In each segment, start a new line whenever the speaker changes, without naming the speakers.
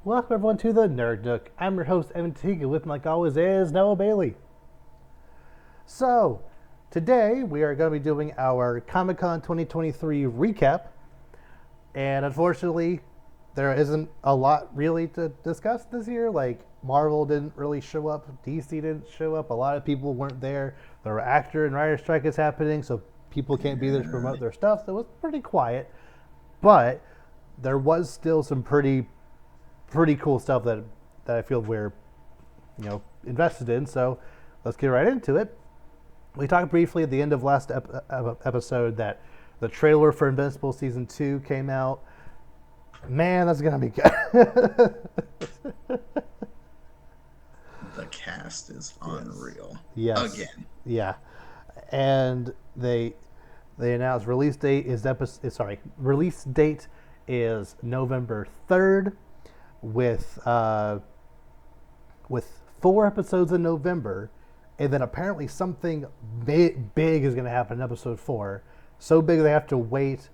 Welcome everyone to the Nerd Nook. I'm your host, Infintie, with me like always is Noah Bailey. So, today we are going to be doing our ComicCon 2023 recap. And unfortunately, there isn't a lot really to discuss this year. Like, Marvel didn't really show up, DC didn't show up, a lot of people weren't there. There were actor and writer strikes happening, so people can't be there to promote their stuff. So it was pretty quiet. But there was still some pretty cool stuff that I feel we're invested in. So let's get right into it. We talked briefly at the end of last episode that the trailer for Invincible season 2 came out. Man, that's gonna be good.
The cast is unreal.
Yes.
Again.
Yeah. And they announced release date is November 3rd. With 4 episodes in November, and then apparently something big is going to happen in episode 4. So big they have to wait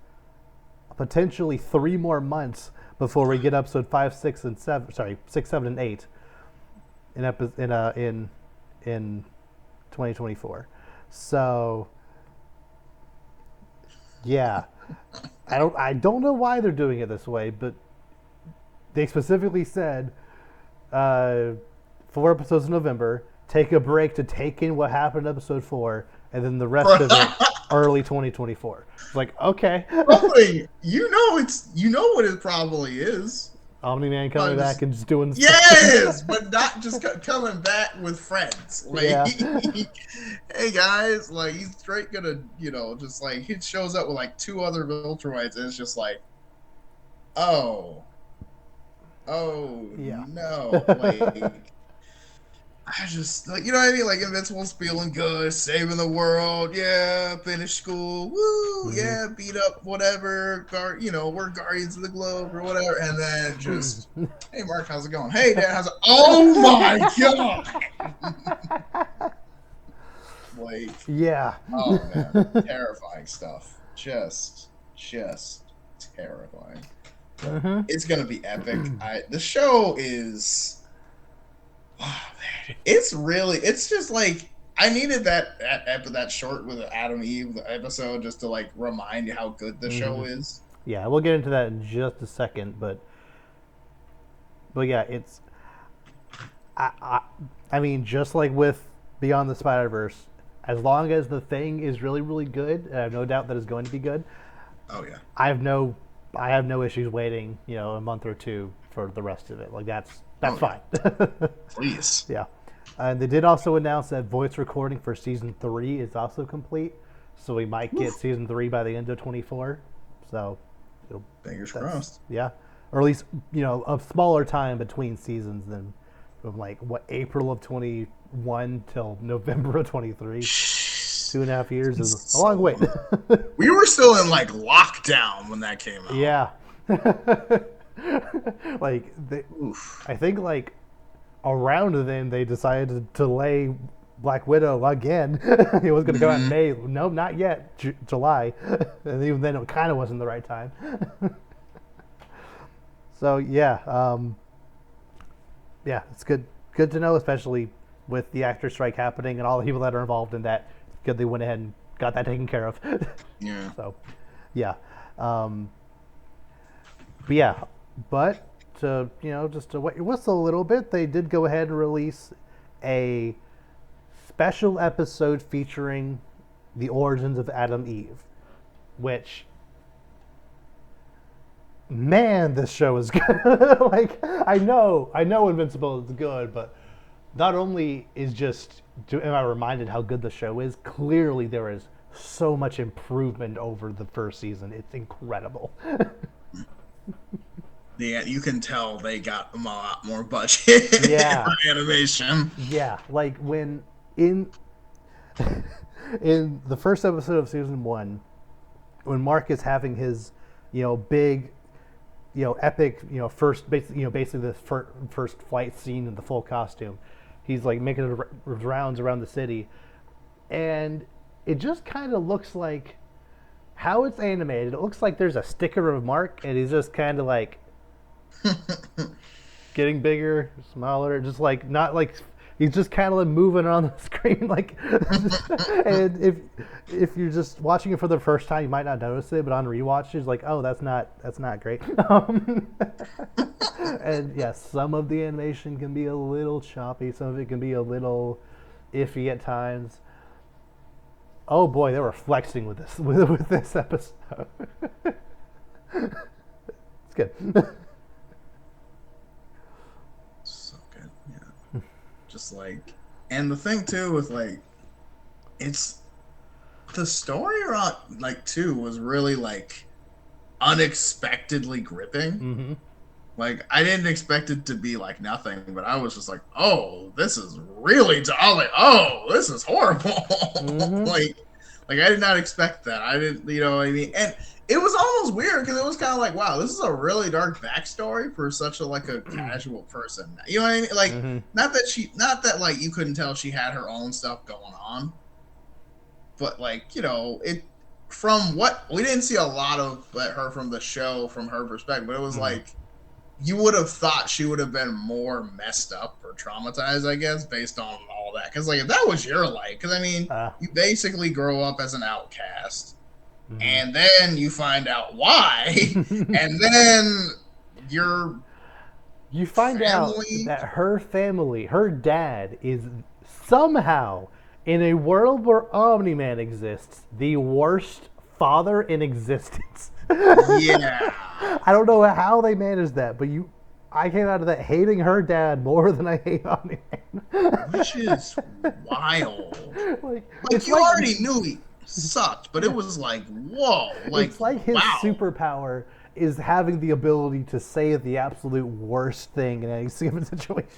potentially 3 more months before we get episode 5, 6, and 7. Sorry, 6, 7, and 8 in 2024. So yeah, I don't know why they're doing it this way, but they specifically said 4 episodes in November, take a break to take in what happened in episode 4, and then the rest of it early 2024. It's like, okay.
Probably, you know what it probably is.
Omni-Man coming back and just doing
stuff. Yes, but not just coming back with friends. Like,
yeah.
Hey guys, like, he's straight gonna, just like, he shows up with like 2 other Viltrumites, and it's just like, oh
yeah.
no, like, I just, like, you know what I mean, like, Invincible's feeling good, saving the world, yeah, finish school, woo, yeah, beat up whatever, we're Guardians of the Globe or whatever, and then just, hey Mark, how's it going? Hey Dad, how's it? Oh my god! Like,
yeah.
Oh man, terrifying stuff. Just terrifying. It's gonna be epic. The show is, it's just like, I needed that short with Adam Eve episode just to like remind you how good the show is.
Yeah, we'll get into that in just a second, but yeah, it's I mean, just like with Beyond the Spider-Verse, as long as the thing is really, really good, and I have no doubt that it's going to be good.
Oh yeah.
I have no issues waiting, a month or 2 for the rest of it. Like, that's fine.
Please.
Yeah. And they did also announce that voice recording for season 3 is also complete, so we might get season 3 by the end of 24. So,
fingers crossed.
Yeah, or at least a smaller time between seasons than from like April of 21 till November of 23. 2.5 years is a long wait.
We were still in like lockdown when that came out.
Yeah. Like, I think like around then they decided to delay Black Widow again. It was going to come out in May. No, not yet. July. And even then it kind of wasn't the right time. So yeah, it's good to know, especially with the actor strike happening and all the people that are involved in that. Good they went ahead and got that taken care of.
Yeah.
So, yeah. But to just to wet your whistle a little bit, they did go ahead and release a special episode featuring the origins of Adam Eve, which, man, this show is good. Like, I know Invincible is good, but not only am I reminded how good the show is, clearly there is so much improvement over the first season. It's incredible.
Yeah, you can tell they got a lot more budget for animation.
Yeah, like when in the first episode of season 1, when Mark is having his, big, epic, first, basically the first flight scene in the full costume. He's like making rounds around the city, and it just kind of looks like how it's animated. It looks like there's a sticker of Mark, and he's just kind of like getting bigger, smaller, just like not like he's just kind of like moving on the screen like. And if you're just watching it for the first time, you might not notice it, but on rewatch, it's like, oh, that's not great. And yes, some of the animation can be a little choppy. Some of it can be a little iffy at times. Oh boy, they were flexing with this with this episode. It's good.
So good, yeah. Just like, and the thing too with like, it's the story around like two was really like unexpectedly gripping.
Mm-hmm.
Like I didn't expect it to be like nothing, but I was just like, oh, this is really. I was like, oh, this is horrible.
Mm-hmm.
like I did not expect that. I didn't, you know what I mean? And it was almost weird because it was kind of like, wow, this is a really dark backstory for such a like a casual person. You know what I mean? Like,
Mm-hmm.
not that like you couldn't tell she had her own stuff going on, but like it from what we didn't see a lot of her from the show from her perspective, but it was
Mm-hmm.
like you would have thought she would have been more messed up or traumatized, I guess, based on all that. Because like if that was your life, because I mean, you basically grow up as an outcast,
Mm-hmm.
and then you find out why, and then your
You find out
family.
that her family, her dad, is somehow, in a world where Omni-Man exists, the worst father in existence.
Yeah,
I don't know how they managed that, but I came out of that hating her dad more than I hate Omni-Man.
which is wild.
Like
Like you already knew he sucked, but it was like, whoa, like
it's like his
wow.
superpower is having the ability to say the absolute worst thing in any given situation.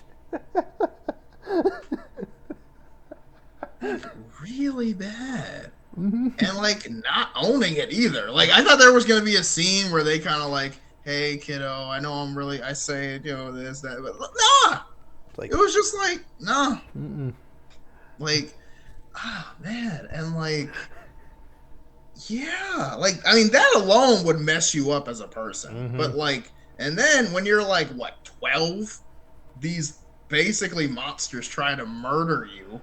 Like really bad. And like not owning it either. Like I thought there was gonna be a scene where they kind of like, hey kiddo, I know I say this, that, but nah.
It's like,
It was just like, nah.
mm-mm.
Like, man. And like, yeah. Like, I mean, that alone would mess you up as a person.
Mm-hmm.
But like, and then when you're like, what, 12? These basically monsters try to murder you,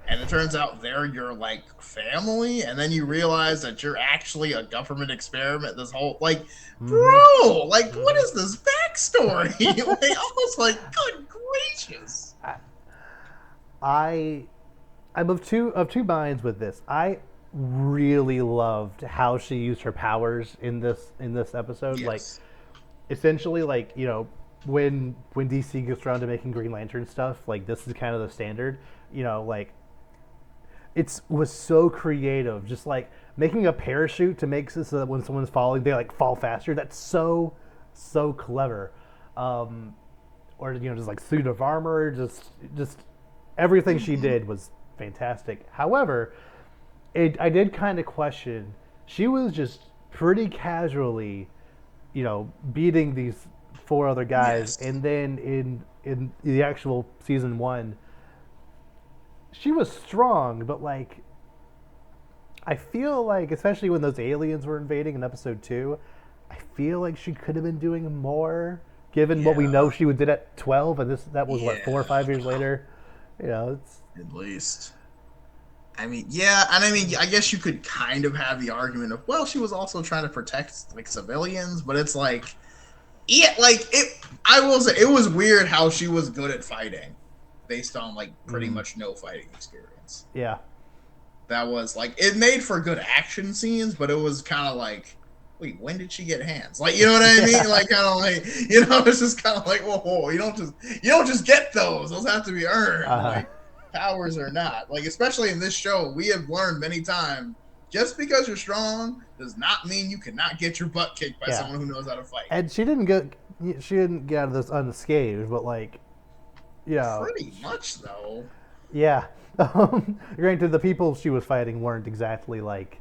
and it turns out they're your like family, and then you realize that you're actually a government experiment. This whole like,
Mm-hmm.
bro, like, what
Mm-hmm.
is this backstory? Like, I was like, good gracious.
I I'm of two minds with this. I really loved how she used her powers in this episode. Like
Yes.
essentially, like when DC gets around to making Green Lantern stuff, like this is kind of the standard. Like it was so creative, just like making a parachute to make so that when someone's falling, they like fall faster. That's so clever. Or just like suit of armor, just everything she
Mm-hmm.
did was fantastic. However, I did kind of question. She was just pretty casually, beating these four other guys,
Yes.
and then in the actual season one, she was strong, but like I feel like, especially when those aliens were invading in episode two, I feel like she could have been doing more, given what we
Yeah.
know she did at 12, and that was what,
Yeah.
4 or 5 years later. It's
At least. I mean, yeah, and I mean, I guess you could kind of have the argument of, well, she was also trying to protect like civilians, but it's like, yeah, like it. I will say it was weird how she was good at fighting, based on like pretty
mm,
much no fighting experience.
yeah,
That was like it made for good action scenes, but it was kind of like, wait, when did she get hands? Like, you know what I mean?
yeah,
Like, kind of like, it's just kind of like, whoa, you don't just get those. Those have to be earned.
uh,
Like, powers or not. Like, especially in this show, we have learned many times. Just because you're strong does not mean you cannot get your butt kicked by
yeah.
someone who knows how to fight.
And she didn't get out of this unscathed, but like, yeah,
Pretty much, though.
yeah. Granted, the people she was fighting weren't exactly like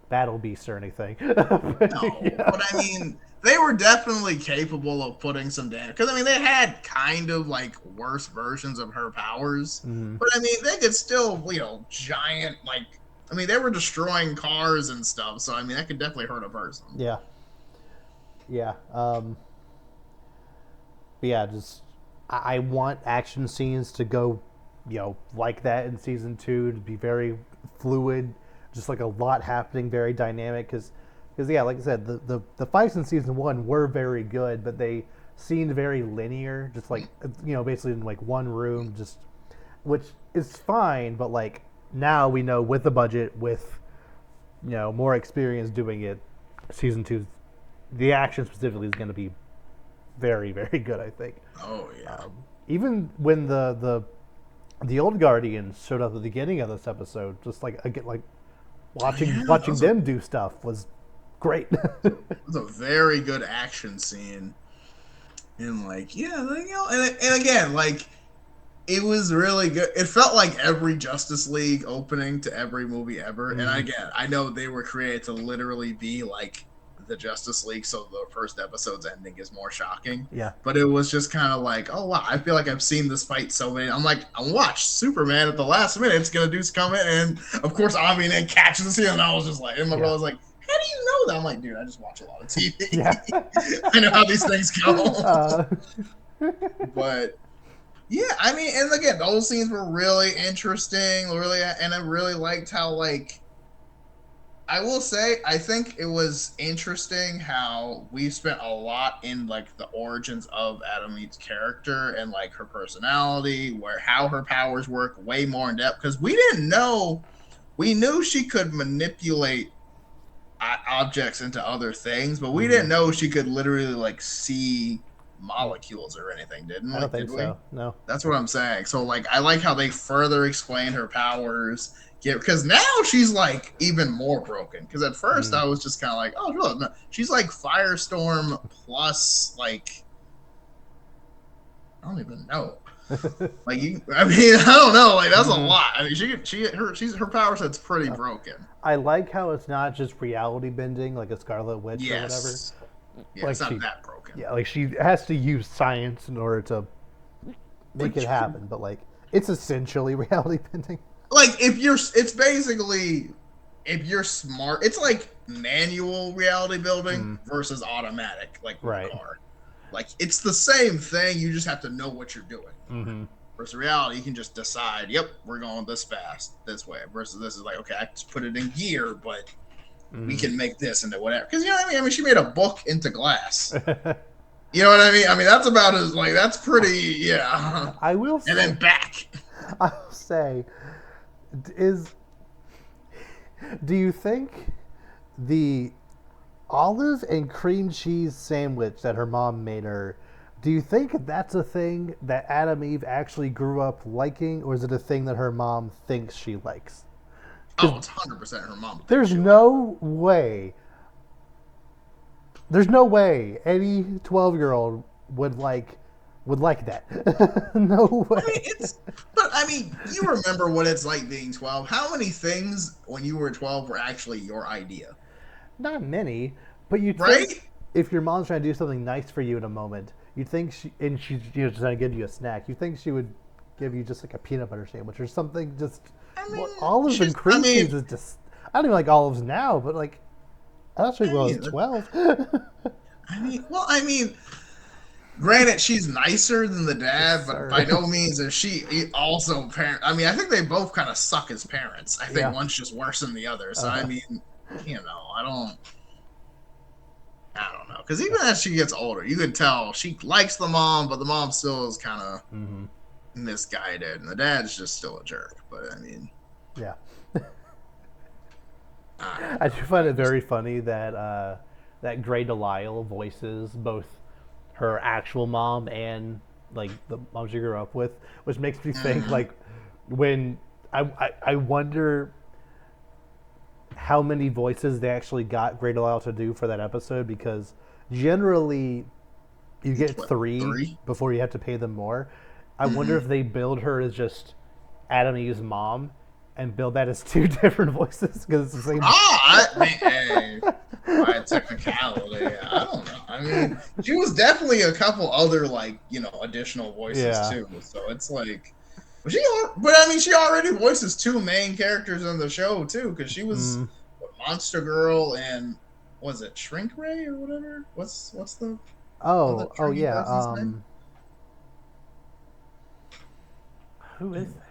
battle beasts or anything. But,
No,
yeah.
but I mean, they were definitely capable of putting some damage. Because I mean, they had kind of like worse versions of her powers,
Mhm.
but I mean, they could still, giant like. I mean, they were destroying cars and stuff, so I mean, that could definitely hurt a person.
Yeah, yeah, but yeah. Just I want action scenes to go, like that in season 2, to be very fluid, just like a lot happening, very dynamic. Because yeah, like I said, the fights in season 1 were very good, but they seemed very linear, just like basically in like one room, just which is fine, but like now we know with the budget, with more experience doing it, season 2, the action specifically is going to be very, very good, I think.
Oh yeah.
Even when the old Guardians showed up at the beginning of this episode, just like again, like watching them do stuff was great.
It was a very good action scene, and like and again, like it was really good. It felt like every Justice League opening to every movie ever. And again, I know they were created to literally be like the Justice League, so the first episode's ending is more shocking.
Yeah.
But it was just kind of like, oh wow, I feel like I've seen this fight so many. I'm like, I watched Superman at the last minute. It's gonna do come in, and of course, Omni-Man catches the and I was just like, and my brother's like, how do you know that? I'm like, dude, I just watch a lot of TV.
Yeah.
I know how these things go. But yeah, I mean, and again, those scenes were really interesting, and I really liked how, like, I will say, I think it was interesting how we spent a lot in like the origins of Adam Eve's character and like her personality, how her powers work, way more in depth, because we didn't know. We knew she could manipulate objects into other things, but we didn't know she could literally like see molecules or anything, didn't we?
I don't think so. No.
That's what I'm saying. So like I like how they further explain her powers. Yeah, because now she's like even more broken. Because at first I was just kind of like, oh, no. She's like Firestorm plus like I don't even know. I mean, I don't know. Like that's a lot. I mean, her power set's pretty broken.
I like how it's not just reality bending like a Scarlet Witch or whatever.
Yeah, like it's not that broken.
Yeah, like she has to use science in order to make it happen, but like it's essentially reality bending.
Like it's basically if you're smart, it's like manual reality building versus automatic, like with a car. Like it's the same thing. You just have to know what you're doing. Versus reality, you can just decide. Yep, we're going this fast, this way. Versus this is like, okay, I just put it in gear, but we can make this into whatever. Because you know what I mean. I mean, she made a book into glass. You know what I mean? I mean, that's about as like that's pretty. Yeah.
I will say,
and then back.
I'll say, do you think the olive and cream cheese sandwich that her mom made her, do you think that's a thing that Adam Eve actually grew up liking, or is it a thing that her mom thinks she likes?
Oh, it's 100% her mom.
There's no way any 12-year-old would like that. No way.
I mean, you remember what it's like being 12. How many things when you were 12 were actually your idea?
Not many, but you'd
right?
think if your mom's trying to do something nice for you in a moment, you'd think she's just trying to give you a snack, you think she would give you just like a peanut butter sandwich or something. Just olives and cream cheese is just. I don't even like olives now, but like I thought she was 12.
I mean, granted, she's nicer than the dad, but by no means is she also parent. I mean, I think they both kind of suck as parents. I think one's just worse than the other. So I mean, I don't know, because even as she gets older, you can tell she likes the mom, but the mom still is kind of misguided, and the dad's just still a jerk. But I mean,
yeah. I do find it very funny that that Grey Delisle voices both her actual mom and like the mom she grew up with, which makes me think like when I wonder how many voices they actually got Grey Delisle to do for that episode, because generally you get three before you have to pay them more. I wonder if they build her as just Adam Eve's mom and build that as two different voices because it's the same.
By technicality, I don't know. I mean, she was definitely a couple other like additional voices too. So it's like, but I mean, she already voices two main characters on the show too, because she was Monster Girl and was it Shrink Ray or whatever? What's the
oh yeah Who is that?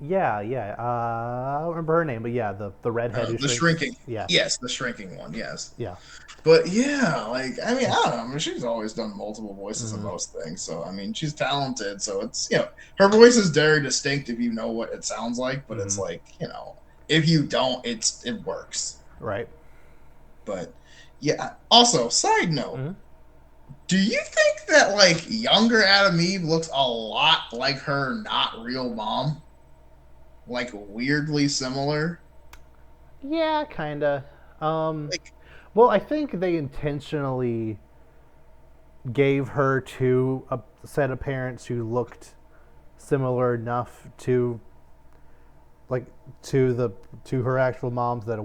Yeah, yeah. I don't remember her name, but yeah, the redhead who
The
shrinks.
shrinking.
Yeah,
Yes, the shrinking one. Yes.
yeah.
But yeah, like I mean, I don't know. I mean, she's always done multiple voices in
Mm-hmm.
most things, so I mean, she's talented. So it's her voice is very distinct if you know what it sounds like. But it's
Mm-hmm.
like if you don't, it works.
Right.
But yeah. Also, side note,
Mm-hmm.
do you think that like younger Adam Eve looks a lot like her not real mom? Like weirdly similar?
Yeah, kinda. Um,
Like
well, I think they intentionally gave her to a set of parents who looked similar enough to like to the to her actual moms that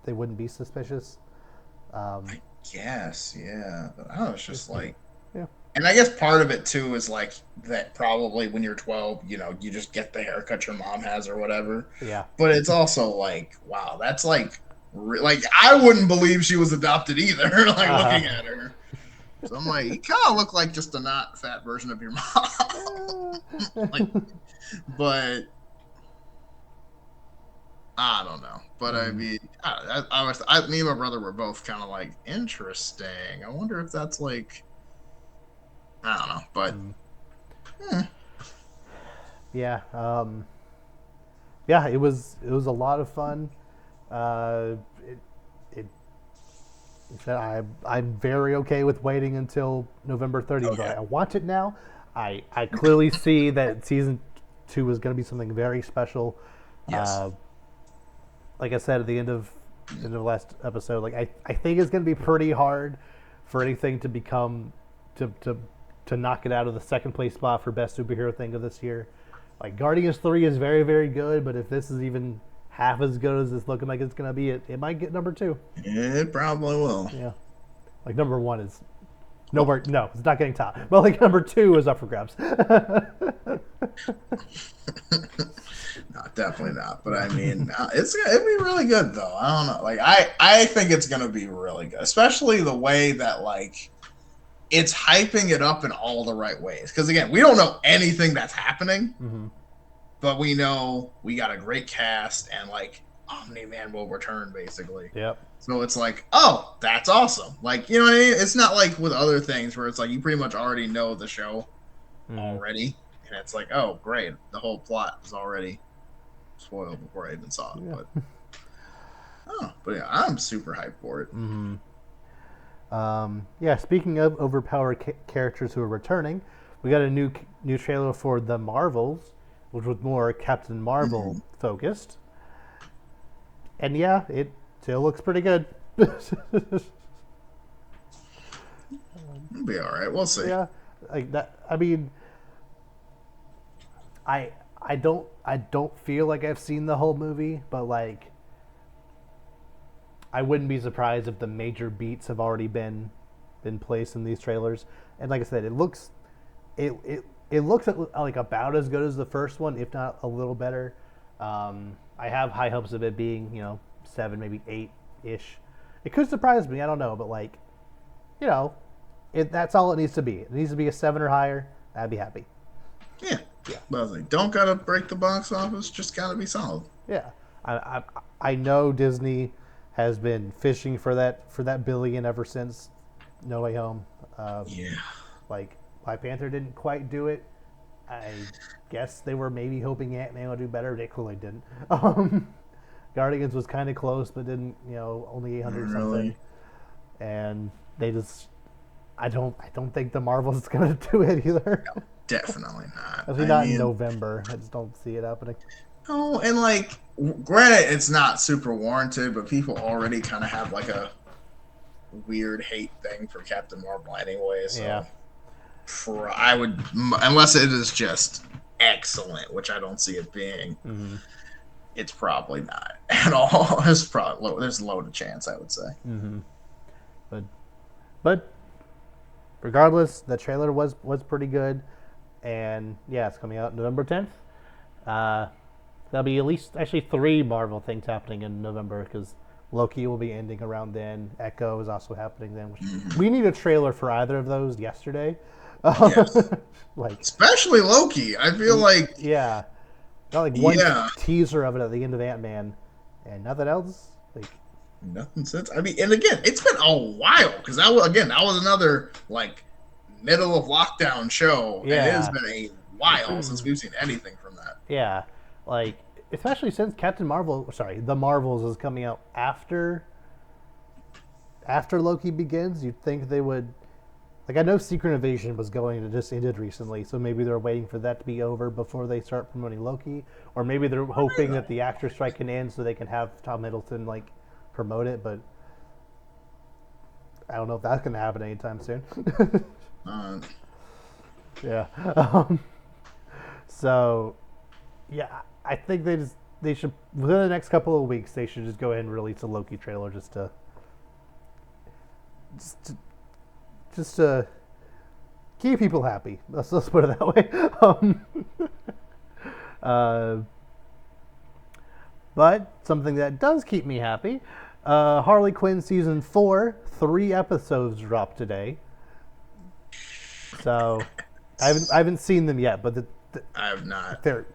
they wouldn't be suspicious. Um,
I guess, yeah. But I don't know, it's just like
yeah,
and I guess part of it too is like that probably when you're 12, you just get the haircut your mom has or whatever.
yeah,
But it's also like, wow, that's like like I wouldn't believe she was adopted either, like
uh
looking at her. So I'm like, you kind of look like just a not fat version of your mom. Like, but I don't know. But I
mm,
mean, me and my brother were both kind of like, interesting. I wonder if that's like, I don't know. But
mm.
hmm,
Yeah, yeah. It was a lot of fun. Uh, it, it I'm very okay with waiting until November
oh
30th.
yeah,
I watch it now. I clearly see that season two is going to be something very special.
yes.
Uh, like I said at the end of the last episode, like I think it's going to be pretty hard for anything to become to knock it out of the second place spot for best superhero thing of this year. Like Guardians 3 is very very good, but if this is even half as good as it's looking like it's going to be, it might get number 2.
It probably will.
Yeah. Like number 1 is
Well,
nowhere. No, it's not getting top. But like number 2 is up for grabs.
no, definitely not. But I mean, it'd be really good though. I don't know. Like I think it's gonna be really good, especially the way that like it's hyping it up in all the right ways. Because again, we don't know anything that's happening,
Mm-hmm.
but we know we got a great cast and like Omni-Man will return basically.
Yep.
So it's like, oh, that's awesome. Like, you know what I mean? It's not like with other things where it's like you pretty much already know the show
Mm-hmm.
already. And it's like, oh, great. The whole plot is already spoiled before I even saw it.
Yeah.
But yeah, I'm super hyped for it.
Mm-hmm. Yeah. Speaking of overpowered characters who are returning, we got a new trailer for The Marvels, which was more Captain Marvel
Mm-hmm.
focused. And yeah, it still looks pretty good.
It'll be all right. We'll see.
Yeah, like that. I mean, I don't feel like I've seen the whole movie, but like I wouldn't be surprised if the major beats have already been placed in these trailers. And like I said, it looks like about as good as the first one, if not a little better. I have high hopes of it being 7, maybe 8 ish. It could surprise me. I don't know, but like you know, that's all it needs to be. It needs to be a 7 or higher. I'd be happy.
Yeah.
Yeah.
But I was like, don't gotta break the box office, just gotta be solid.
Yeah, I know Disney has been fishing for that billion ever since No Way Home.
Yeah.
Like Black Panther didn't quite do it. I guess they were maybe hoping Ant-Man would do better. They clearly didn't. Guardians was kind of close, but didn't. Only 800
Really?
something. And they just, I don't think the Marvels is gonna do it either.
No, definitely not.
Especially not in November. I just don't see it happening.
no, and like, granted, it's not super warranted, but people already kind of have like a weird hate thing for Captain Marvel anyway. So
Yeah.
I would, unless it is just excellent, which I don't see it being.
Mm-hmm.
It's probably not at all. There's a load of chance, I would say.
Mm-hmm. But regardless, the trailer was pretty good, and yeah, it's coming out November 10th. There'll be at least actually 3 Marvel things happening in November because Loki will be ending around then. Echo is also happening then. We need a trailer for either of those yesterday,
Yes.
Like,
Especially Loki. I feel like,
yeah, got like one
yeah,
teaser of it at the end of Ant-Man, and nothing else. Like,
nothing since. I mean, and again, it's been a while because that was another like middle of lockdown show, and it has
yeah,
been a while since we've seen anything from that.
yeah, like especially since Captain Marvel, sorry, the Marvels is coming out after Loki begins. You'd think they would. Like, I know Secret Invasion was going to just ended recently, so maybe they're waiting for that to be over before they start promoting Loki, or maybe they're hoping that the actor strike can end so they can have Tom Hiddleston like promote it. But I don't know if that's going to happen anytime soon.
Uh,
Yeah. Um, so, yeah, I think they should within the next couple of weeks they should just go ahead and release a Loki trailer just to, just to keep people happy. Let's put it that way. Uh, but something that does keep me happy, Harley Quinn season 4, 3 episodes dropped today. So I haven't seen them yet, but
I have not.
they're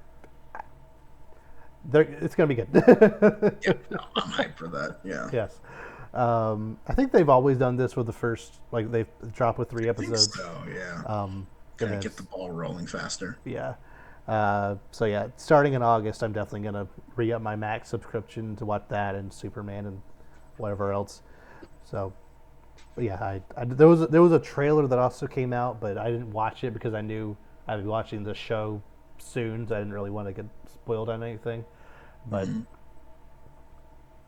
it's gonna be good.
Yeah, no, I'm hyped for that. Yeah.
Yes. I think they've always done this with the first, like they've dropped with 3
I think
episodes.
so, yeah.
Um,
Kind
and
of get the ball rolling faster.
yeah. So yeah, starting in August, I'm definitely gonna re-up my Max subscription to watch that and Superman and whatever else. So, but yeah, there was a trailer that also came out, but I didn't watch it because I knew I'd be watching the show soon, so I didn't really want to get spoiled on anything. But
It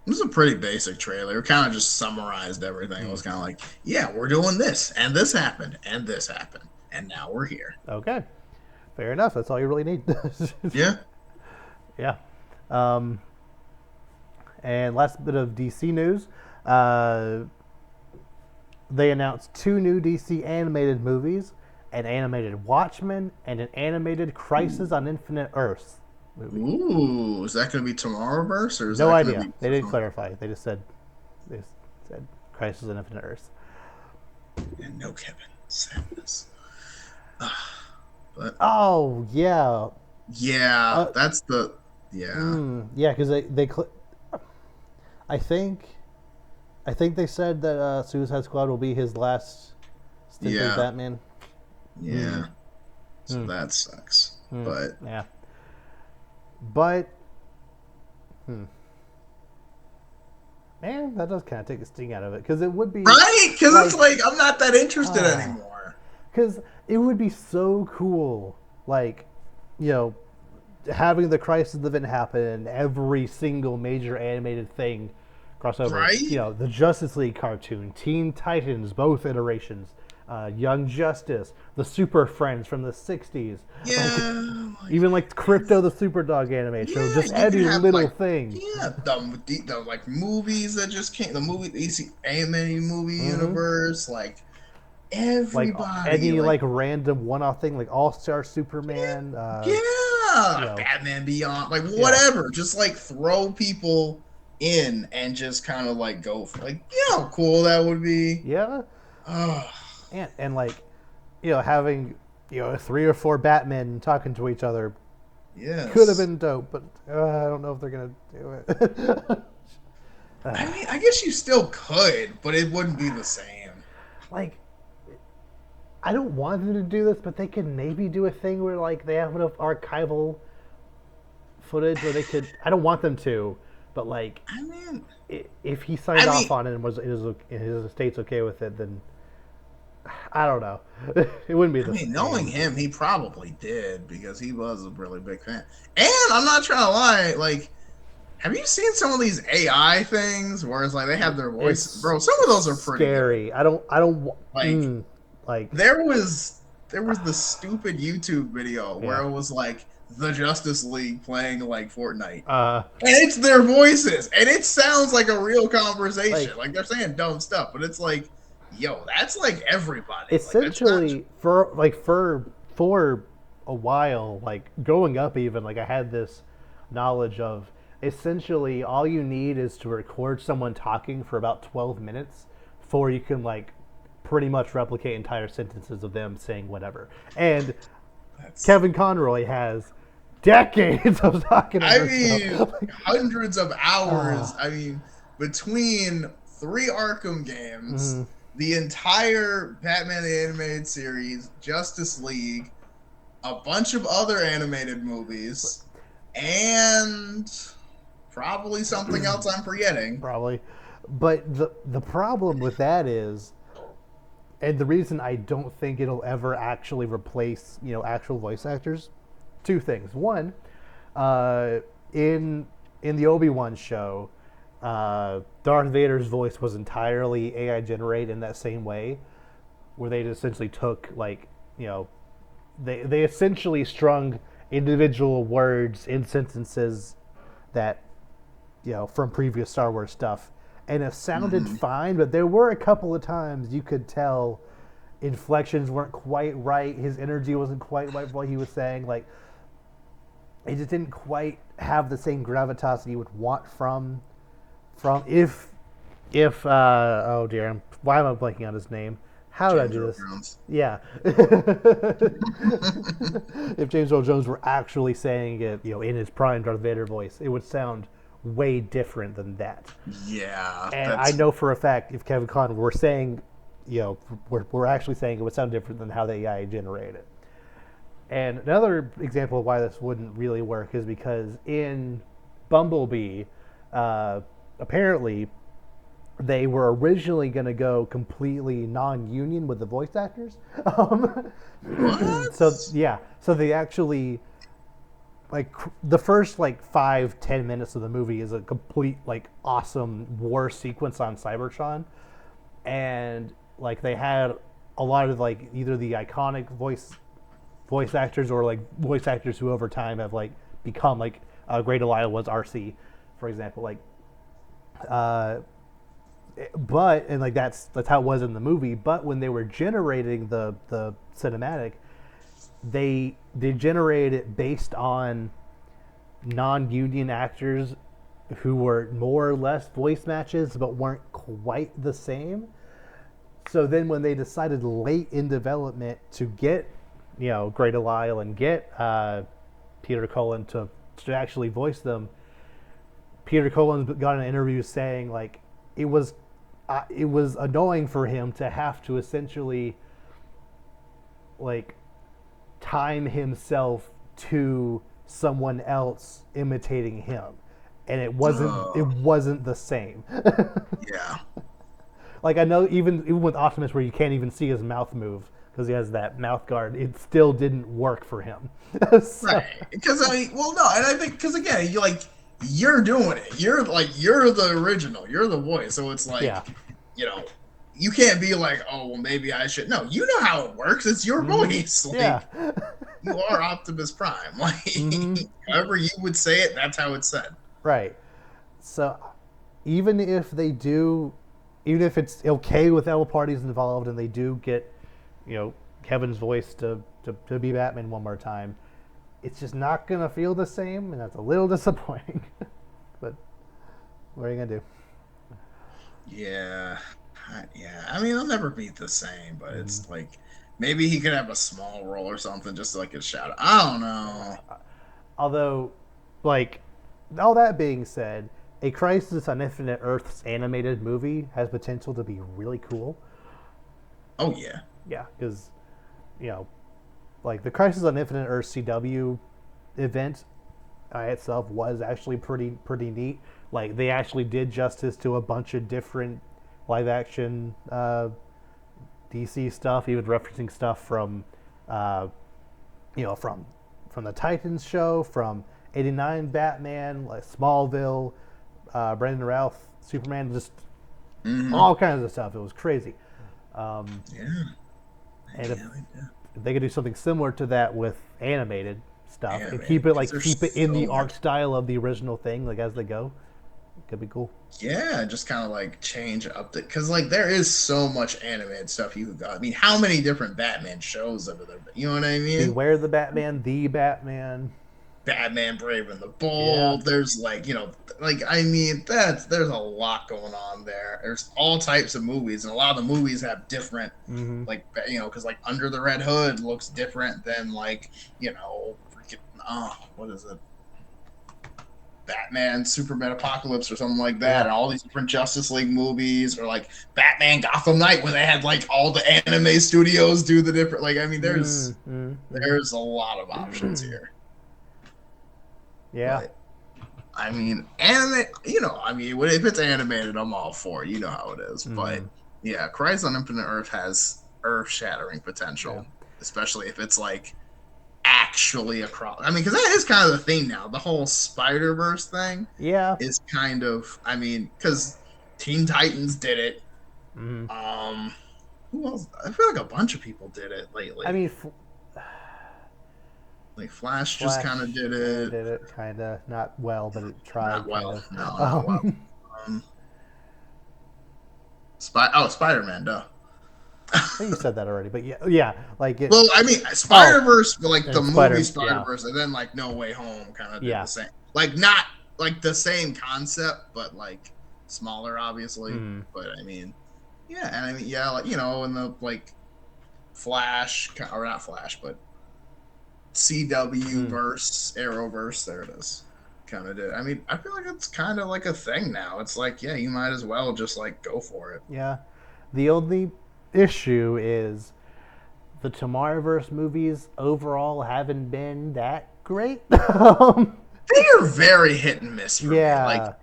was a pretty basic trailer. It kind of just summarized everything. It was kind of like, yeah, we're doing this, and this happened, and now we're here.
okay, fair enough. That's all you really need.
Yeah.
Yeah. Um, and last bit of DC news. They announced 2 new DC animated movies, an animated Watchmen and an animated Crisis on Infinite Earths movie.
Ooh, is that going to be Tomorrowverse, or is
No
that going
idea.
to be?
They didn't clarify. They just said Crisis on Infinite Earths.
And no Kevin Sadness. But
Oh yeah,
yeah, that's the yeah.
yeah, because I think they said that Suicide Squad will be his last stint as
Yeah.
Batman.
Yeah. So that sucks. But
Yeah. But, man, that does kind of take the sting out of it because it would be
right, because it's like I'm not that interested anymore.
Because it would be so cool, like, you know, having the Crisis event happen and every single major animated thing crossover.
Right?
You know, the Justice League cartoon, Teen Titans, both iterations, Young Justice, the Super Friends from the '60s.
Yeah.
Even like Crypto the Superdog anime show,
Yeah,
just
you
any
can have,
little
like,
thing.
Yeah, the like movies that just came, the movie, the animated movie universe, like
Like
everybody,
any like random one-off thing, like All-Star Superman.
yeah, Batman Beyond, like whatever, just like throw people in and just kind of like go for like, you know, how cool that would be.
Yeah,
Oh,
and like, you know, having 3 or 4 Batmen talking to each other
yes,
could have been dope, but I don't know if they're gonna do it.
I mean, I guess you still could, but it wouldn't be the same.
Like, I don't want them to do this, but they could maybe do a thing where like they have enough archival footage where they could. I don't want them to, but like,
I mean,
if he signed off on it and his estate's okay with it, then I don't know. It wouldn't be the same.
knowing him, he probably did because he was a really big fan. And I'm not trying to lie, like, have you seen some of these AI things where it's like they have their voice, bro? Some of those are pretty
scary.
Good.
I don't
like.
Like
there was the stupid YouTube video where it was like the Justice League playing like Fortnite, and it's their voices, and it sounds like a real conversation. Like they're saying dumb stuff, but it's like, yo, that's like everybody.
Essentially,
like,
for a while, like growing up, even like I had this knowledge of essentially all you need is to record someone talking for about 12 minutes before you can like pretty much replicate entire sentences of them saying whatever. And
That's,
Kevin Conroy has decades of talking
I
over
mean,
stuff.
hundreds of hours.
Ah,
I mean, between 3 Arkham
mhm.
games, the entire Batman the Animated Series, Justice League, a bunch of other animated movies, and probably something else I'm forgetting.
Probably. But the problem with that is, and the reason I don't think it'll ever actually replace actual voice actors, two things. One, uh, in the Obi-Wan show, Darth Vader's voice was entirely AI generated in that same way, where they essentially took they essentially strung individual words in sentences that from previous Star Wars stuff, and it sounded
Mm-hmm.
fine. But there were a couple of times you could tell inflections weren't quite right. His energy wasn't quite right. What he was saying, like, it just didn't quite have the same gravitas that you would want from if oh dear, why am I blanking on his name? How did I
James
do
Earl
this?
Jones.
Yeah. If James Earl Jones were actually saying it, in his prime Darth Vader voice, it would sound way different than that.
Yeah,
And I
that's
know for a fact if Kevin Conroy were saying, we're actually saying it would sound different than how the AI generated it. And another example of why this wouldn't really work is because in Bumblebee, apparently they were originally going to go completely non-union with the voice actors. So
what?
yeah, so they actually the first 5-10 minutes of the movie is a complete awesome war sequence on Cybertron, and they had a lot of either the iconic voice actors or voice actors who over time have become Great Elias was RC, for example. Uh, but and that's how it was in the movie. But when they were generating the cinematic, they generated it based on non-union actors who were more or less voice matches, but weren't quite the same. So then, when they decided late in development to get, Great Elias and get Peter Cullen to actually voice them, Peter Cullen got an interview saying it was annoying for him to have to essentially like time himself to someone else imitating him, and it wasn't the same.
Yeah.
I know even with Optimus, where you can't even see his mouth move because he has that mouth guard, it still didn't work for him. So,
Right. Because I mean, well, no, and I think because again, you're doing it. You're the original. You're the voice. So it's
yeah.
you know, you can't be like, oh, well, maybe I should. No, you know how it works. It's your
Mm-hmm.
voice.
Yeah.
You are Optimus Prime.
Mm-hmm.
However you would say it, that's how it's said.
Right. So even if they do, even if it's okay with all parties involved, and they do get, Kevin's voice to be Batman one more time, it's just not gonna feel the same, and that's a little disappointing. But what are you gonna do?
Yeah. Yeah. I mean, it'll never be the same, but
Mm-hmm.
it's maybe he could have a small role or something just like a shout out. I don't know.
Although, like, all that being said, a Crisis on Infinite Earths animated movie has potential to be really cool.
Oh, yeah.
Yeah, because you know, the Crisis on Infinite Earths CW event itself was actually pretty neat. They actually did justice to a bunch of different live action DC stuff, even referencing stuff from uh, from the Titans show, from '89 Batman, Smallville, Brandon Routh, Superman, just
Hmm.
all kinds of stuff. It was crazy. Um,
Yeah.
and
Yeah, they do.
if they could do something similar to that with animated stuff and
Animated because there's
keep it in the
so
art
much.
style of the original thing, as they go, it could be cool.
Yeah, just kind of change up the because there is so much animated stuff you could go. I mean, how many different Batman shows have there been? You know what I mean?
Beware the Batman, the Batman.
Batman Brave and the
Yeah.
Bold. There's like, like I mean, there's a lot going on there. There's all types of movies, and a lot of the movies have different,
Mm-hmm.
like, because like Under the Red Hood looks different than like, freaking, what is it? Batman, Superman Apocalypse, or something like that,
Yeah.
and all these different Justice League movies, or like Batman Gotham Knight, where they had like all the anime studios do the different. Like, I mean, there's a lot of options here.
Yeah.
But I mean, anime. I mean, if it's animated, I'm all for it. You know how it is. But yeah, Crisis on Infinite Earth has earth-shattering potential, especially if it's like actually across. I mean, because that is kind of the thing now. The whole Spider-Verse thing,
Yeah.
is kind of. I mean, because Teen Titans did it.
Mm-hmm.
Who else? I feel like a bunch of people did it lately.
I mean,
Like Flash just
Flash
kind of did
kinda
it.
did it, kind of not well, but it tried,
Not
kind
well.
of.
No, not well. Um, Spider-Man, duh.
I think you said that already, but yeah, like it.
Well, I mean, Spider-Verse, like the
And
movie
yeah,
Spider-Verse, and then like No Way Home kind of did
yeah.
the same. Like not like the same concept, but like smaller, obviously. But I mean, yeah, and I mean, yeah, like in the like Flash or not Flash, but CW verse, Arrowverse, there it is. Kind of did. I mean, I feel like it's kind of like a thing now. It's like, yeah, you might as well just like go for it.
Yeah. The only issue is the Tomorrowverse movies overall haven't been that great.
They are very hit and miss for me. Like,
Yeah.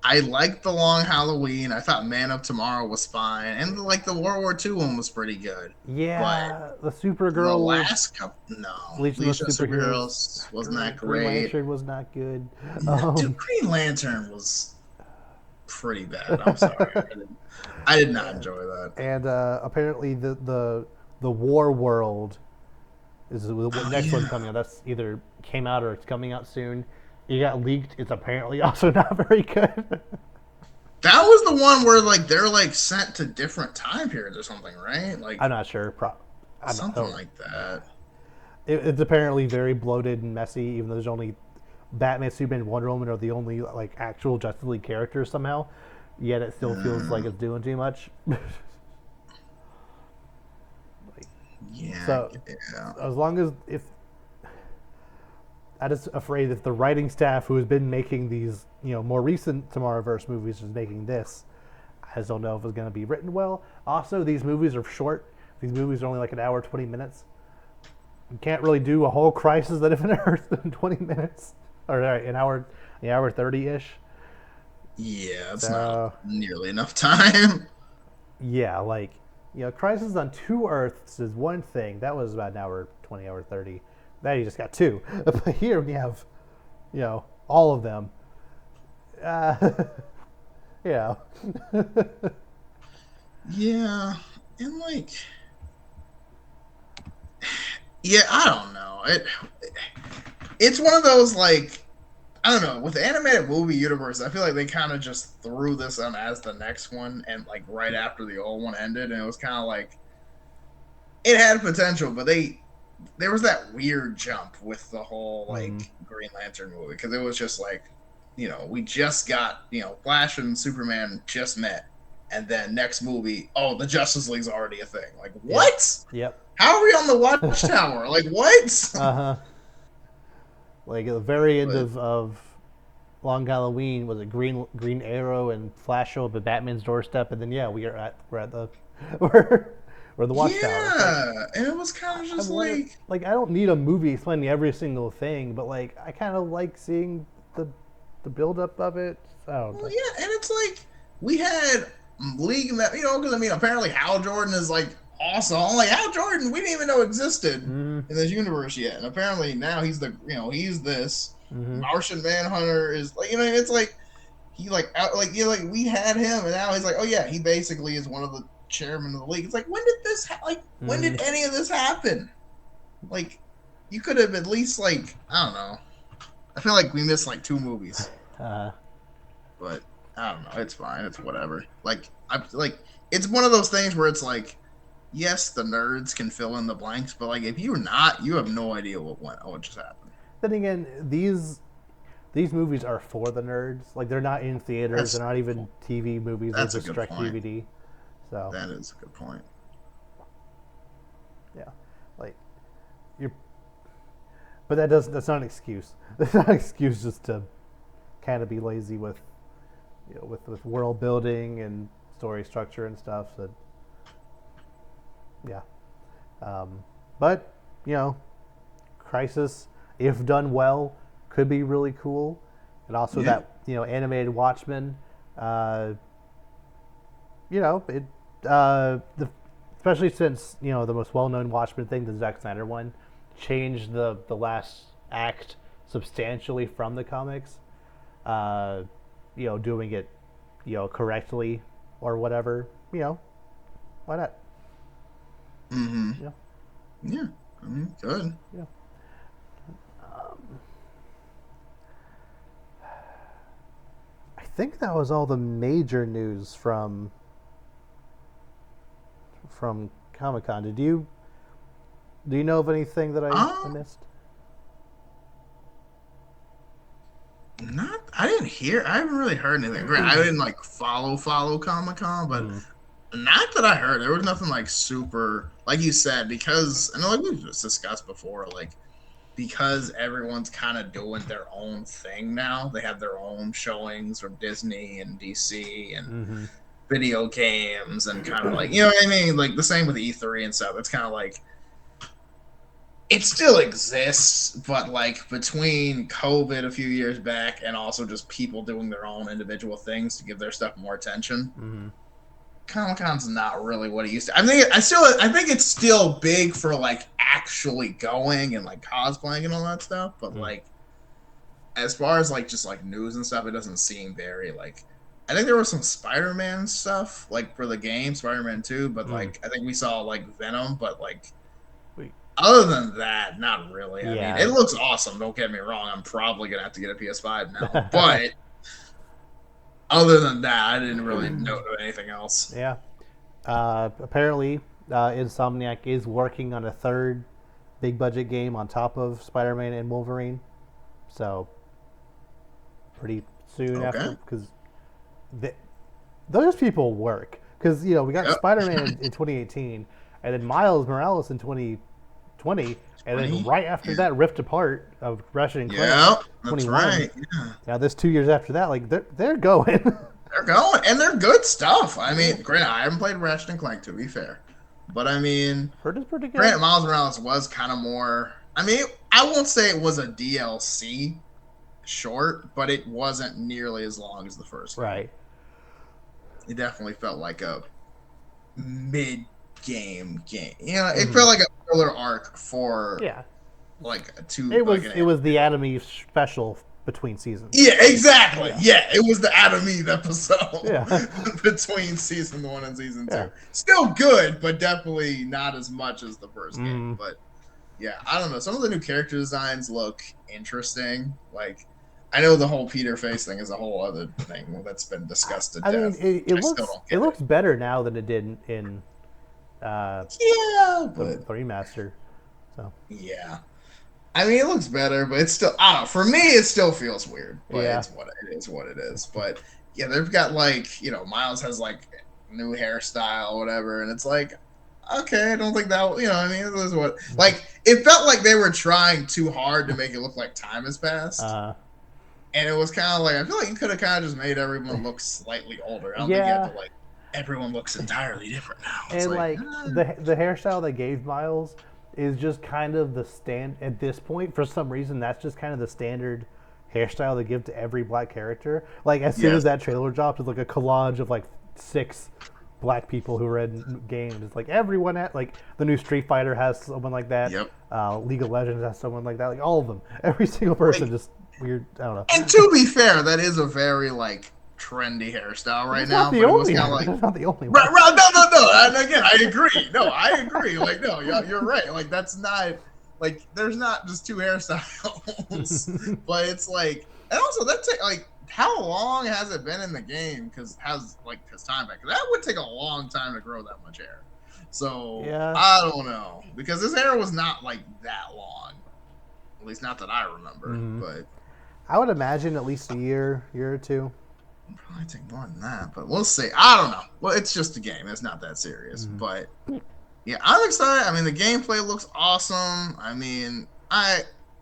I liked the Long Halloween. I thought Man of Tomorrow was fine, and like the World War II one was pretty good. But
Yeah. The
the
Supergirl,
last couple, no,
Legion of
Legion of
Superheroes,
Superheroes wasn't that
Green
great.
Lantern was not good.
Dude, Green Lantern was pretty bad. I'm sorry, I did not enjoy that.
And apparently the War World is the
Oh
next one
yeah,
coming out. That's either came out or it's coming out soon. It got leaked. It's apparently also not very good.
that was the one where like they're like sent to different time periods or something, right? Like
I'm not sure.
something like that.
It's apparently very bloated and messy, even though there's only Batman, Superman, and Wonder Woman are the only like actual Justice League characters somehow. Yet it still feels like it's doing too much.
Yeah.
So as long as if I'm just afraid if the writing staff who has been making these, more recent Tomorrowverse movies is making this, I just don't know if it's going to be written well. Also, these movies are short. These movies are only like an hour, 20 minutes. You can't really do a whole Crisis on Infinite Earths in 20 minutes, or an hour 30-ish.
Yeah, it's not nearly enough time.
Yeah, like, Crisis on Two Earths is one thing. That was about an hour 20, hour 30. Now you just got two. But here we have, all of them. Yeah.
Yeah, and like, yeah, I don't know. It's one of those like, I don't know. With the animated movie universe, I feel like they kind of just threw this on as the next one, and like right after the old one ended, and it was kind of like it had potential, but there was that weird jump with the whole like Green Lantern movie because it was just like, we just got Flash and Superman just met, and then next movie, oh, the Justice League's already a thing. Like what?
Yep.
How are we on the Watchtower? Like what?
Like at the very end of Long Halloween, was it Green Arrow and Flash show up at Batman's doorstep, and then we're at the we're the Watchtower.
Yeah, and it was kind of just
like I don't need a movie explaining every single thing, but like I kind of like seeing the build up of it. I don't know.
Well, yeah, and it's like we had League, because I mean, apparently Hal Jordan is like awesome. I'm like Hal Jordan, we didn't even know existed in this universe yet, and apparently now he's he's this Martian Manhunter is like it's like he like we had him, and now he's like, oh yeah, he basically is one of the chairman of the league. It's like, when did this when did any of this happen? Like, you could have at least like, I don't know. I feel like we missed like 2 movies. But I don't know. It's fine. It's whatever. Like it's one of those things where it's like, yes, the nerds can fill in the blanks, but like if you're not, you have no idea what just happened.
then again, these movies are for the nerds. Like they're not in theaters.
That's
They're not even TV movies. They're
that's a
just
good
direct
point.
DVD. So
That is a good point.
yeah, like you're. But that's not an excuse. That's not an excuse just to kind of be lazy with, with world building and story structure and stuff. So yeah, but Crisis, if done well, could be really cool. And also
Yeah.
that animated Watchmen, it especially since the most well-known Watchmen thing, the Zack Snyder one, changed the last act substantially from the comics. Doing it correctly or whatever. Why not?
Mm-hmm.
Yeah.
Yeah. I mean, good.
Yeah. I think that was all the major news from Comic-Con. Do you know of anything that I missed?
I didn't hear. I haven't really heard anything. I didn't like follow Comic-Con, but not that I heard. There was nothing like super, like you said, because I know like we've just discussed before, like because everyone's kind of doing their own thing now. They have their own showings from Disney and DC and video games and kind of like what I mean. Like the same with E3 and stuff. It's kind of like it still exists, but like between COVID a few years back and also just people doing their own individual things to give their stuff more attention. Comic-Con's not really what it used to. I think it's still big for like actually going and like cosplaying and all that stuff, but like as far as like just like news and stuff, it doesn't seem very like. I think there was some Spider-Man stuff like for the game Spider-Man 2, but like I think we saw like Venom, but like other than that, not really. I mean, it looks awesome. Don't get me wrong. I'm probably gonna have to get a PS5 now, but other than that, I didn't really know anything else.
Yeah. Apparently, Insomniac is working on a third big budget game on top of Spider-Man and Wolverine. So pretty soon after, because those people work. Because we got Spider-Man in 2018, and then Miles Morales in 2020, and then right after that, Rift Apart of Ratchet and Clank. 21.
That's right. Yeah.
Now this 2 years after that, like they're going.
They're going, and they're good stuff. I mean, granted, I haven't played Ratchet and Clank, to be fair, but I mean,
heard it's pretty good.
Granted, Miles Morales was kind of more. I mean, I won't say it was a DLC short, but it wasn't nearly as long as the first one.
Right.
It definitely felt like a mid-game game. It felt like a filler arc for like a two.
It was the anime special between seasons.
Yeah, exactly. Yeah, it was the Adam Eve episode
Yeah.
between season 1 and season 2. Still good, but definitely not as much as the first game. But yeah, I don't know. Some of the new character designs look interesting. Like, I know the whole Peter face thing is a whole other thing that's been discussed to death.
I mean, it looks better now than it did in
but
the remaster. So
yeah. I mean, it looks better, but it's still, I don't know. For me, it still feels weird, but it's what it is. But yeah, they've got like, Miles has like new hairstyle or whatever, and it's like, okay, I don't think that, I mean, it was what, like, it felt like they were trying too hard to make it look like time has passed. And it was kind of like, I feel like you could have kind of just made everyone look slightly older. I don't think you have to, like, everyone looks entirely different now. It's
and the hairstyle they gave Miles is just kind of the at this point. For some reason, that's just kind of the standard hairstyle they give to every black character. Like as soon as that trailer dropped, it's like a collage of like 6 black people who are in games. It's like everyone like the new Street Fighter has someone like that. League of Legends has someone like that. Like all of them, every single person just weird. I don't know.
And to be fair, that is a very like trendy hairstyle right now.
But it was kind of like it's not the only one.
Right, no. And again, I agree. No, I agree. Like, no, you're right. Like, that's not like there's not just 2 hairstyles, but it's like, and also that's like how long has it been in the game? Because time back. That would take a long time to grow that much hair. So I don't know because his hair was not like that long. At least not that I remember.
Mhm.
But
I would imagine at least a year or two.
probably take more than that. But we'll see. I don't know. Well, it's just a game. It's not that serious.
Mhm.
But yeah, I'm excited. I mean, the gameplay looks awesome. I mean,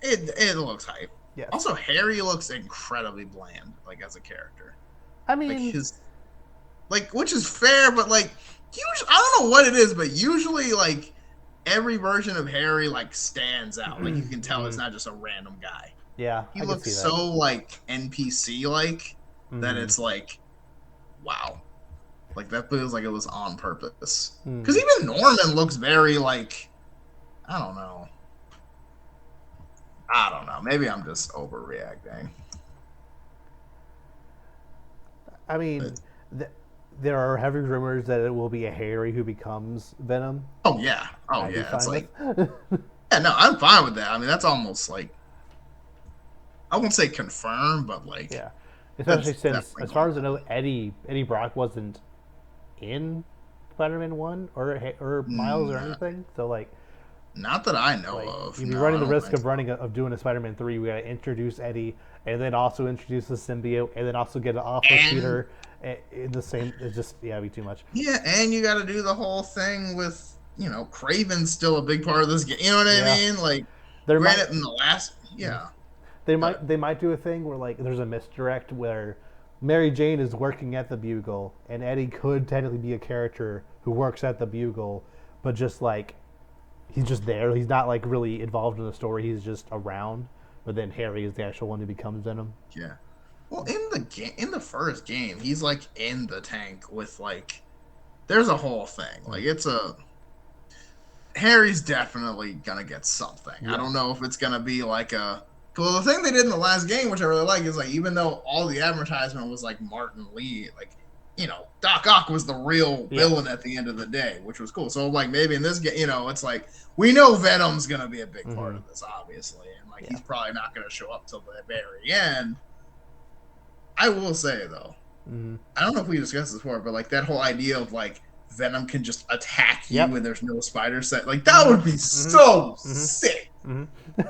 it looks hype.
Yes.
Also, Harry looks incredibly bland, like as a character.
I
Like
mean,
his like, which is fair, but like usually I don't know what it is, but usually like every version of Harry like stands out. Like you can tell it's
mhm.
not just a random guy.
Yeah,
He
I could
looks
see that.
so like NPC like that
Mhm.
it's like wow. Like that feels like it was on purpose. Because
Mhm.
even Norman looks very like I don't know. I don't know. Maybe I'm just overreacting.
I mean,
But
th- there are heavy rumors that it will be a Harry who becomes Venom.
oh yeah. Oh
I'd be
yeah. It's
fine with.
like yeah, no, I'm fine with that. I mean that's almost like I won't say confirmed, but like
Yeah, especially
that's
since,
definitely
as
going
far as
to
I know,
happen.
Eddie Brock wasn't in Spider-Man One or Miles or
Nah,
anything. So
not that I know
like
of.
you'd be
No, I
running the
don't
risk
think so.
of doing a Spider-Man 3. We gotta introduce Eddie and then also introduce the symbiote and then also get it off of
And
Peter in the same. It's just it'd be too much.
yeah, and you got to do the whole thing with Craven's still a big part of this game. You know what I
Yeah,
mean? Like,
there might
granted, in the last, yeah, good.
they might do a thing where like there's a misdirect where Mary Jane is working at the Bugle and Eddie could technically be a character who works at the Bugle, but just like he's just there. He's not like really involved in the story. He's just around. But then Harry is the actual one who becomes Venom.
Yeah. Well, in the first game, he's like in the tank with like. There's a whole thing.
Mm.
Like, it's a Harry's definitely gonna get something. I
Yeah.
don't know if it's gonna be like a. Well, the thing they did in the last game, which I really like, is like even though all the advertisement was like Martin Lee, like Doc Ock was the real
Yeah.
villain at the end of the day, which was cool. So like maybe in this game, it's like we know Venom's gonna be a big part
Mm-hmm.
of this, obviously, and like
Yeah.
he's probably not gonna show up till the very end. I will say though,
Mm-hmm.
I don't know if we discussed this before, but like that whole idea of like Venom can just attack you
Yep.
and there's no spider set, like that would be
Mm-hmm.
so
Mm-hmm.
sick.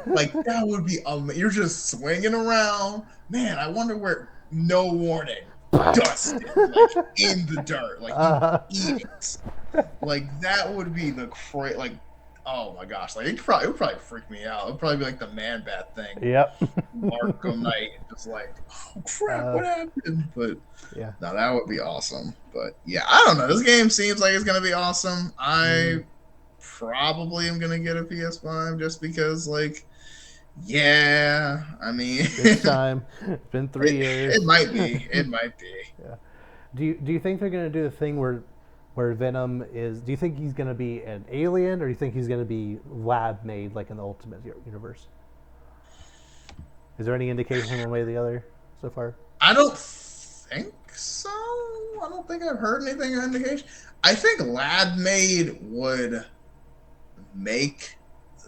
Like
Mm-hmm.
that would be you're just swinging around, man. I wonder where no warning, dusted like in the dirt, like you eat it. Like that would be the like. Oh my gosh! Like it would probably freak me out. It would probably be like the man bat thing,
Yep.
Arkham Knight, just like, oh crap,
uh,
what happened? But
yeah.
no, that would be awesome. But yeah, I don't know. This game seems like it's gonna be awesome.
Mm-hmm.
I probably am gonna get a PS5 just because, like, yeah. I mean,
It's time. It's been 3 years.
it might be. It might be.
Yeah. Do you think they're gonna do the thing where Venom is? Do you think he's gonna be an alien, or do you think he's gonna be lab made like in the Ultimate Universe? Is there any indication one way or the other so far?
I don't think so. I don't think I've heard anything or indication. I think lab made would make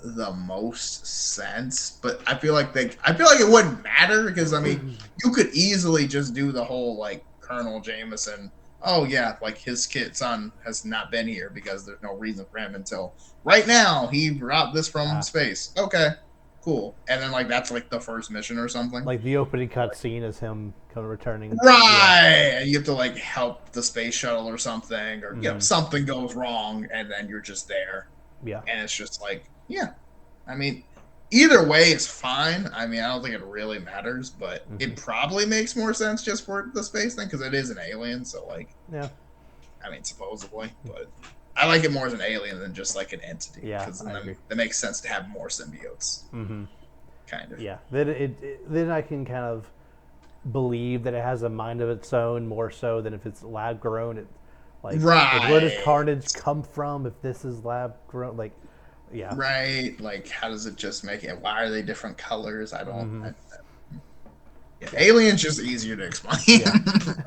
the most sense, but I feel like it wouldn't matter because I mean you could easily just do the whole like Colonel Jameson. Oh yeah, like his kid son has not been here because there's no reason for him until right now he brought this from
Ah,
space. Okay, cool. And then like that's like the first mission or something.
like the opening cutscene is him kind of returning. Yeah.
Right. And you have to like help the space shuttle or something, or
Mm-hmm.
something goes wrong and then you're just there.
Yeah.
And it's just like, yeah. I mean, either way is fine. I mean, I don't think it really matters, but
Mm-hmm.
it probably makes more sense just for the space thing because it is an alien. So, like,
Yeah.
I mean, supposedly, but I like it more as an alien than just like an entity.
Yeah,
because
I agree.
it makes sense to have more symbiotes,
Mm-hmm.
kind of.
Yeah. Then I can kind of believe that it has a mind of its own more so than if it's lab grown. Like where does
Right.
Carnage come from if this is lab grown? Like, yeah.
Right. Like, how does it just make it? Why are they different colors? I don't.
Mm-hmm.
Yeah, alien's just easier to explain.
Yeah.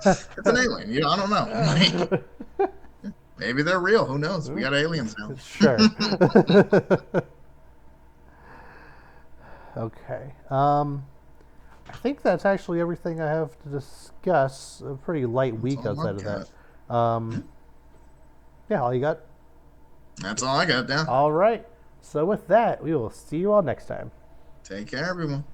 It's an alien. I don't know. Like, maybe they're real. Who knows? We got aliens now.
Sure. Okay. I think that's actually everything I have to discuss. A pretty light week
all I
outside of that.
got.
Yeah, all you got?
That's all I got down.
All right. So with that, we will see you all next time.
Take care, everyone.